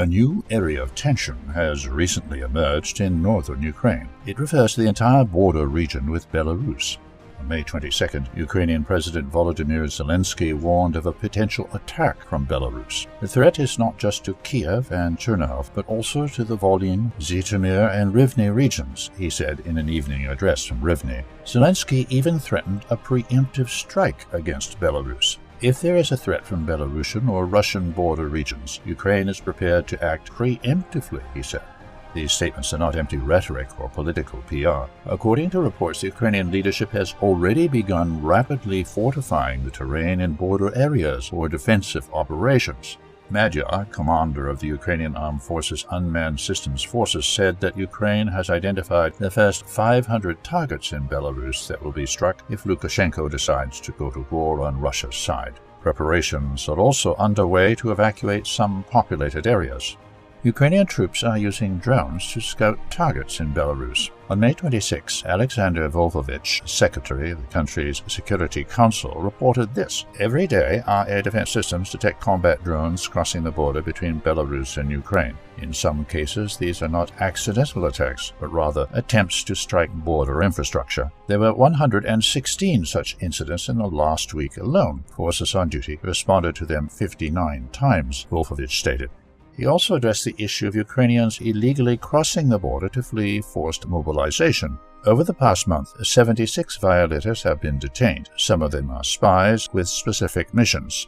A new area of tension has recently emerged in northern Ukraine. It refers to the entire border region with Belarus. On May 22nd, Ukrainian President Volodymyr Zelensky warned of a potential attack from Belarus. The threat is not just to Kiev and Chernihiv, but also to the Volyn, Zhytomyr, and Rivne regions, he said in an evening address from Rivne. Zelensky even threatened a preemptive strike against Belarus. If there is a threat from Belarusian or Russian border regions, Ukraine is prepared to act preemptively, he said. These statements are not empty rhetoric or political PR. According to reports, the Ukrainian leadership has already begun rapidly fortifying the terrain in border areas for defensive operations. Magyar, commander of the Ukrainian Armed Forces Unmanned Systems Forces, said that Ukraine has identified the first 500 targets in Belarus that will be struck if Lukashenko decides to go to war on Russia's side. Preparations are also underway to evacuate some populated areas. Ukrainian troops are using drones to scout targets in Belarus. On May 26, Alexander Volfovich, secretary of the country's Security Council, reported this. Every day, our air defense systems detect combat drones crossing the border between Belarus and Ukraine. In some cases, these are not accidental attacks, but rather attempts to strike border infrastructure. There were 116 such incidents in the last week alone. Forces on duty responded to them 59 times, Volfovich stated. He also addressed the issue of Ukrainians illegally crossing the border to flee forced mobilization. Over the past month, 76 violators have been detained. Some of them are spies with specific missions.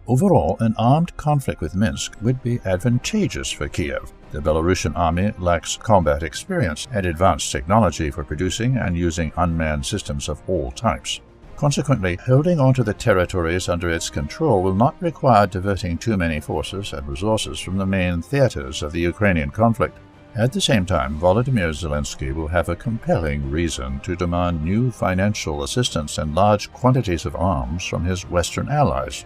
Overall, an armed conflict with Minsk would be advantageous for Kiev. The Belarusian army lacks combat experience and advanced technology for producing and using unmanned systems of all types. Consequently, holding onto the territories under its control will not require diverting too many forces and resources from the main theaters of the Ukrainian conflict. At the same time, Volodymyr Zelensky will have a compelling reason to demand new financial assistance and large quantities of arms from his Western allies.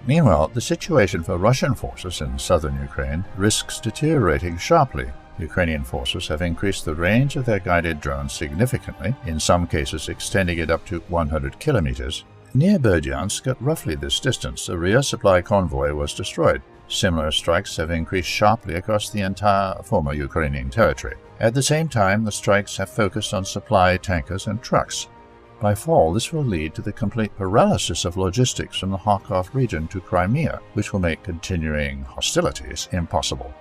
Meanwhile, the situation for Russian forces in southern Ukraine risks deteriorating sharply. Ukrainian forces have increased the range of their guided drones significantly, in some cases extending it up to 100 kilometers. Near Berdyansk, at roughly this distance, a rear supply convoy was destroyed. Similar strikes have increased sharply across the entire former Ukrainian territory. At the same time, the strikes have focused on supply tankers and trucks. By fall, this will lead to the complete paralysis of logistics from the Kharkov region to Crimea, which will make continuing hostilities impossible.